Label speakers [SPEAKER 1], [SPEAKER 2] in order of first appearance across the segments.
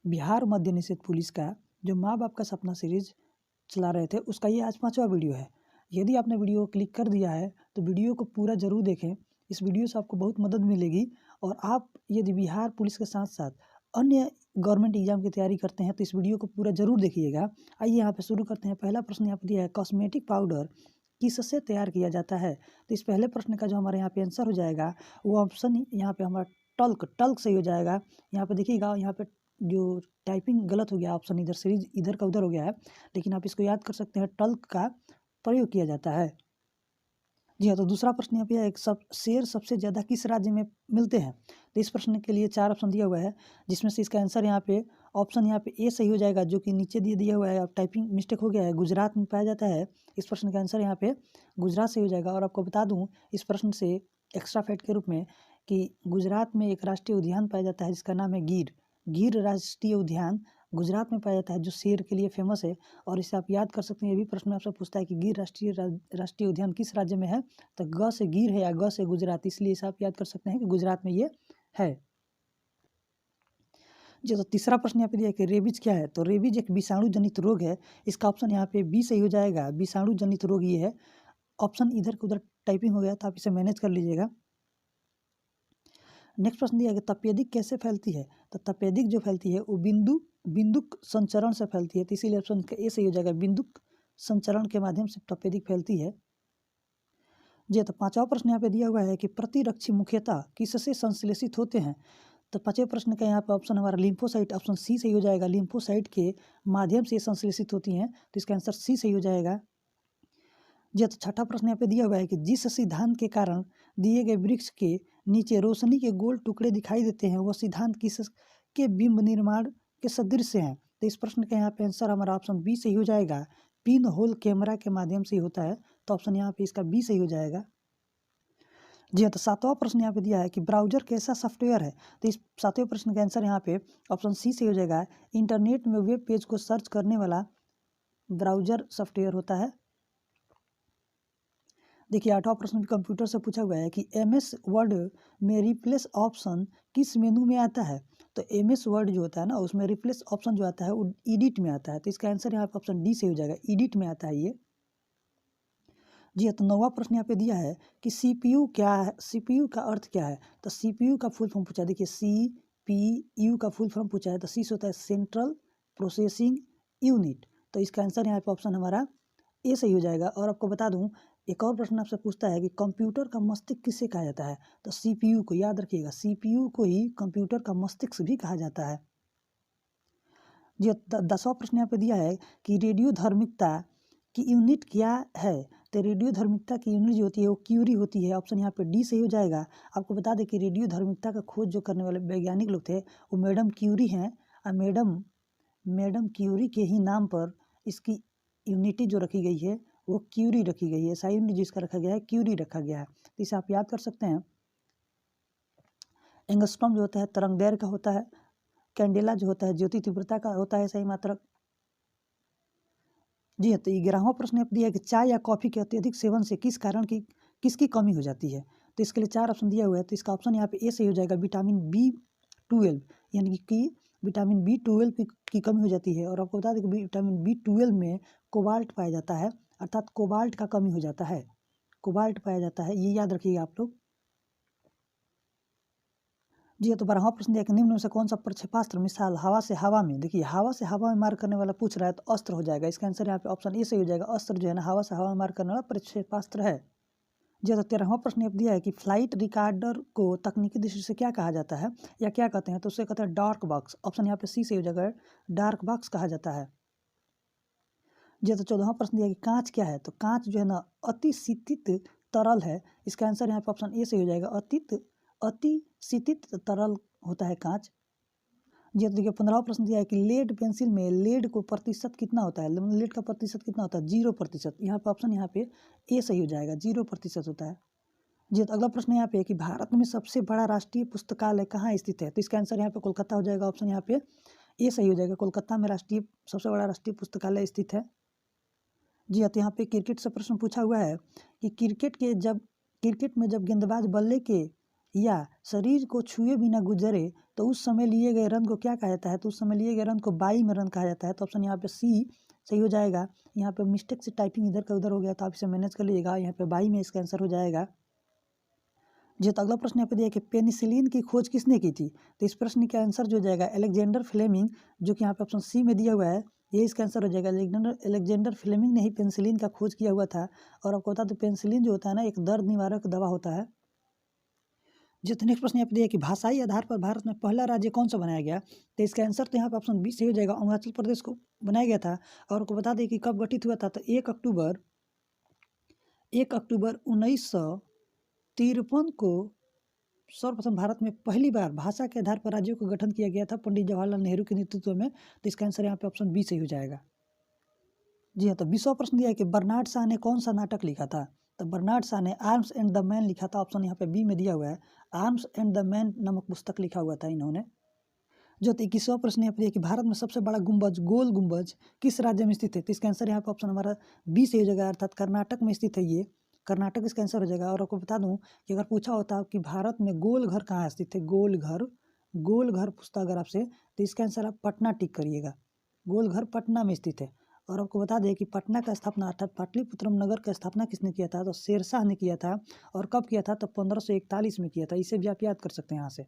[SPEAKER 1] बिहार मद्य निषेध पुलिस का जो माँ बाप का सपना सीरीज चला रहे थे उसका ये आज 5वां वीडियो है। यदि आपने वीडियो को क्लिक कर दिया है तो वीडियो को पूरा ज़रूर देखें। इस वीडियो से आपको बहुत मदद मिलेगी और आप यदि बिहार पुलिस के साथ साथ अन्य गवर्नमेंट एग्जाम की तैयारी करते हैं तो इस वीडियो को पूरा ज़रूर देखिएगा। आइए यहाँ पे शुरू करते हैं। पहला प्रश्न यहाँ पे दिया है, कॉस्मेटिक पाउडर किससे तैयार किया जाता है? तो इस पहले प्रश्न का जो हमारे यहाँ पे आंसर हो जाएगा वो ऑप्शन यहाँ पे हमारा टल्क सही हो जाएगा। यहाँ पे देखिएगा, यहाँ पे जो टाइपिंग गलत हो गया, ऑप्शन इधर सीरीज इधर का उधर हो गया है, लेकिन आप इसको याद कर सकते हैं, टल्क का प्रयोग किया जाता है। जी हाँ, तो दूसरा प्रश्न यहाँ पे है, शेर सबसे ज़्यादा किस राज्य में मिलते हैं? तो इस प्रश्न के लिए 4 ऑप्शन दिया हुआ है, जिसमें से इसका आंसर यहाँ पे ऑप्शन यहाँ पे ए सही हो जाएगा, जो कि नीचे दिया हुआ है। अब टाइपिंग मिस्टेक हो गया है, गुजरात में पाया जाता है। इस प्रश्न का आंसर यहाँ पे गुजरात सही हो जाएगा। और आपको बता दूँ इस प्रश्न से एक्स्ट्रा फैक्ट के रूप में कि गुजरात में एक राष्ट्रीय उद्यान पाया जाता है जिसका नाम है गिर राष्ट्रीय उद्यान गुजरात में पाया जाता है, जो शेर के लिए फेमस है। और इसे आप याद कर सकते हैं। ये भी प्रश्न आपसे पूछता है कि गिर राष्ट्रीय उद्यान किस राज्य में है? तो ग से गिर है या ग से गुजरात, इसलिए इसे आप याद कर सकते हैं कि गुजरात में ये है। जी, तो तीसरा प्रश्न यहाँ पे दिया है कि रेबीज क्या है? तो रेबीज एक विषाणु जनित रोग है। इसका ऑप्शन यहाँ पे बी सही हो जाएगा, विषाणु जनित रोग ये है। ऑप्शन इधर के उधर टाइपिंग हो गया तो आप इसे मैनेज कर लीजिएगा। नेक्स्ट प्रश्न दिया है कि तपेदिक कैसे फैलती है? तो तपेदिक जो फैलती है वो बिंदुक संचरण से फैलती है, तो इसीलिए ऑप्शन ए सही हो जाएगा, बिंदुक संचरण के माध्यम से तपेदिक फैलती है। जी, तो 5वां प्रश्न यहाँ पे दिया हुआ है कि प्रतिरक्षी मुख्यतः किससे संश्लेषित होते हैं? तो 5वें प्रश्न का यहाँ पे ऑप्शन हमारा लिम्फोसाइट, ऑप्शन सी सही हो जाएगा, लिम्फोसाइट के माध्यम से संश्लेषित होती हैं, तो इसका आंसर सी सही हो जाएगा। जी, तो 6ठा प्रश्न यहाँ पे दिया हुआ है कि जिस सिद्धांत के कारण दिए गए वृक्ष के नीचे रोशनी के गोल टुकड़े दिखाई देते हैं वह सिद्धांत किस के बिंब निर्माण के सदृश है? तो इस प्रश्न का यहाँ पे आंसर हमारा ऑप्शन बी सही हो जाएगा, पिन होल कैमरा के माध्यम से होता है, तो ऑप्शन यहाँ पे इसका बी सही हो जाएगा। जी हाँ, तो 7वां प्रश्न यहाँ पे दिया है कि ब्राउजर कैसा सॉफ्टवेयर है? तो इस 7वें प्रश्न का आंसर यहाँ पे ऑप्शन सी सही हो जाएगा, इंटरनेट में वेब पेज को सर्च करने वाला ब्राउजर सॉफ्टवेयर होता है। देखिए 8वां प्रश्न भी कंप्यूटर से पूछा हुआ है कि MS वर्ड में रिप्लेस ऑप्शन किस मेनू में आता है? तो MS वर्ड जो होता है ना, उसमें रिप्लेस ऑप्शन जो आता है वो एडिट में आता है, तो इसका आंसर यहाँ पे ऑप्शन डी से हो जाएगा, एडिट में आता है ये। जी हाँ, तो 9वां प्रश्न यहाँ पे दिया है कि CPU क्या है? CPU का अर्थ क्या है? तो CPU का फुल फॉर्म पूछा है। देखिए CPU का फुल फॉर्म पूछा है, तो सी से होता है सेंट्रल प्रोसेसिंग यूनिट, तो इसका आंसर यहाँ पे ऑप्शन हमारा ए सही हो जाएगा। और आपको बता दूं एक और प्रश्न आपसे पूछता है कि कंप्यूटर का मस्तिष्क किसे कहा जाता है? तो CPU को, याद रखिएगा, CPU को ही कंप्यूटर का मस्तिष्क भी कहा जाता है। जी, 10वां प्रश्न यहाँ पे दिया है कि रेडियो धार्मिकता की यूनिट क्या है? तो रेडियो धार्मिकता की यूनिट जो होती है वो क्यूरी होती है, ऑप्शन यहाँ पे डी सही हो जाएगा। आपको बता दें कि रेडियो धार्मिकता का खोज जो करने वाले वैज्ञानिक लोग थे वो मैडम क्यूरी हैं, और मैडम क्यूरी के ही नाम पर इसकी यूनिटी जो रखी गई है वो क्यूरी रखी गई है, SI यूनिट जिसका रखा गया है क्यूरी रखा गया है, तो इसे आप याद कर सकते हैं। एंगस्ट्रॉम जो होता है तरंग दैर्घ्य का होता है, कैंडेला जो होता है ज्योति तीव्रता का होता है सही मात्रक। जी हाँ, तो 11वां प्रश्न आप दिया है कि चाय या कॉफ़ी के अत्यधिक सेवन से किसकी कमी हो जाती है? तो इसके लिए 4 ऑप्शन दिया हुआ है, तो इसका ऑप्शन यहाँ पे ए सही हो जाएगा, विटामिन B12, यानी कि विटामिन B12 की कमी हो जाती है। और आपको बता दें कि विटामिन B12 में कोबाल्ट पाया जाता है, अर्थात कोबाल्ट का कमी हो जाता है, कोबाल्ट पाया जाता है, ये याद रखिएगा आप लोग। जी हाँ, तो 12वां प्रश्न दिया कि निम्न में से कौन सा प्रक्षेपास्त्र मिसाल हवा से हवा में, देखिए हवा से हवा में मार करने वाला पूछ रहा है तो अस्त्र हो जाएगा, इसका आंसर यहाँ पे ऑप्शन ए सही हो जाएगा, अस्त्र जो है ना हवा से हवा में मार करने वाला प्रक्षेपास्त्र है। जी हाँ, तो 13वां प्रश्न ये दिया है कि फ्लाइट रिकॉर्डर को तकनीकी दृष्टि से क्या कहा जाता है या क्या कहते हैं? तो उसे कहते हैं डार्क बॉक्स, ऑप्शन यहाँ पे सी सही हो जाएगा, डार्क बॉक्स कहा जाता है। जी, तो 14वां प्रश्न दिया कि कांच क्या है? तो कांच जो है ना अति शीतित तरल है, इसका आंसर यहाँ पे ऑप्शन ए सही हो जाएगा, अति शीतित तरल होता है कांच। जी, तो देखिए 15वां प्रश्न दिया है कि लेड पेंसिल में लेड को प्रतिशत कितना होता है? लेड का प्रतिशत कितना होता है? 0%, यहाँ पे ऑप्शन यहाँ पे ए सही हो जाएगा, 0% होता है। जी, तो अगला प्रश्न यहाँ पे है कि भारत में सबसे बड़ा राष्ट्रीय पुस्तकालय कहाँ स्थित है? तो इसका आंसर यहाँ पे कोलकाता हो जाएगा, ऑप्शन यहाँ पे ए सही हो जाएगा, कोलकाता में सबसे बड़ा राष्ट्रीय पुस्तकालय स्थित है। जी हाँ, तो यहाँ पे क्रिकेट से प्रश्न पूछा हुआ है कि क्रिकेट में जब गेंदबाज बल्ले के या शरीर को छुए बिना गुजरे तो उस समय लिए गए रन को क्या कहा जाता है? तो उस समय लिए गए रन को बाई में रन कहा जाता है। तो ऑप्शन यहाँ पे सी सही हो जाएगा। यहाँ पे मिस्टेक से टाइपिंग इधर का उधर हो गया, तो आप इसे मैनेज कर लीजिएगा। यहाँ पे बाई में इसका आंसर हो जाएगा। जो तो अगला प्रश्न यहाँ पे दिया कि पेनिसिलिन की खोज किसने की थी? तो इस प्रश्न का आंसर जो हो जाएगा अलेक्जेंडर फ्लेमिंग, जो कि यहाँ पे ऑप्शन सी में दिया हुआ है, ये इसका आंसर हो जाएगा। अलेक्जेंडर फ्लेमिंग ने ही पेनिसिलिन का खोज किया हुआ था। और आपको बता दें पेनिसिलिन जो होता है ना, एक दर्द निवारक दवा होता है। जो तो नेक्स्ट प्रश्न यहाँ पे दिया कि भाषाई आधार पर भारत में पहला राज्य कौन सा बनाया गया? तो इसका आंसर तो यहाँ पे ऑप्शन बी सही हो जाएगा। अरुणाचल प्रदेश को बनाया गया था। और आपको बता दें कि कब गठित हुआ था? तो 1 अक्टूबर 1953 को सर्वप्रथम भारत में पहली बार भाषा के आधार पर राज्यों का गठन किया गया था, पंडित जवाहरलाल नेहरू के नेतृत्व में। तो इसका आंसर यहाँ पे ऑप्शन बी सही हो जाएगा। जी हाँ, तो 20वां प्रश्न दिया है कि बर्नार्ड शाह ने कौन सा नाटक लिखा था? तो बर्नार्ड शाह ने आर्म्स एंड द मैन लिखा था। ऑप्शन यहाँ पे बी में दिया हुआ है। आर्म्स एंड द मैन नामक पुस्तक लिखा हुआ था इन्होंने। जो 21वां प्रश्न यहाँ पे दिया कि भारत में सबसे बड़ा गुंबज गोल गुंबज किस राज्य में स्थित है? तो इसका आंसर यहाँ पे ऑप्शन हमारा बी सही हो जाएगा, अर्थात कर्नाटक में स्थित है ये। कर्नाटक इसका आंसर हो जाएगा। और आपको बता दूं कि अगर पूछा होता कि भारत में गोल घर कहाँ स्थित है, गोल घर पूछता अगर आपसे, तो इसका आंसर आप पटना टिक करिएगा। गोल घर पटना में स्थित है। और आपको बता दें कि पटना का स्थापना अर्थात पाटलिपुत्रम नगर का स्थापना किसने किया था? तो शेरशाह ने किया था। और कब किया था? तो 1541 में किया था। इसे भी आप याद कर सकते हैं यहाँ से।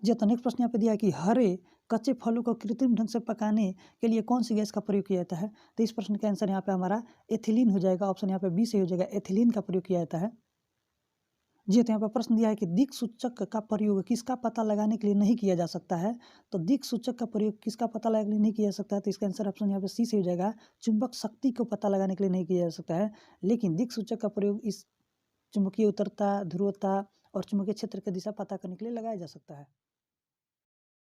[SPEAKER 1] जी तो नेक्स्ट प्रश्न यहाँ पे दिया है कि हरे कच्चे फलों को कृत्रिम ढंग से पकाने के लिए कौन सी गैस का प्रयोग किया जाता है? तो इस प्रश्न का आंसर यहाँ पे हमारा एथिलीन हो जाएगा। ऑप्शन यहाँ पे बी सही हो जाएगा। एथिलीन का प्रयोग किया जाता है। जी तो यहाँ पर प्रश्न दिया है कि दिक् सूचक का प्रयोग किसका पता लगाने के लिए नहीं किया जा सकता है? तो दिक् सूचक का प्रयोग किसका पता लगाने के लिए नहीं किया जा सकता है? तो इसका आंसर ऑप्शन यहाँ पे सी से हो जाएगा। चुंबक शक्ति को पता लगाने के लिए नहीं किया जा सकता है। लेकिन दिक् सूचक का प्रयोग इस चुंबकीय उत्तरता, ध्रुवता और चुंबकीय क्षेत्र की दिशा पता करने के लिए लगाया जा सकता है।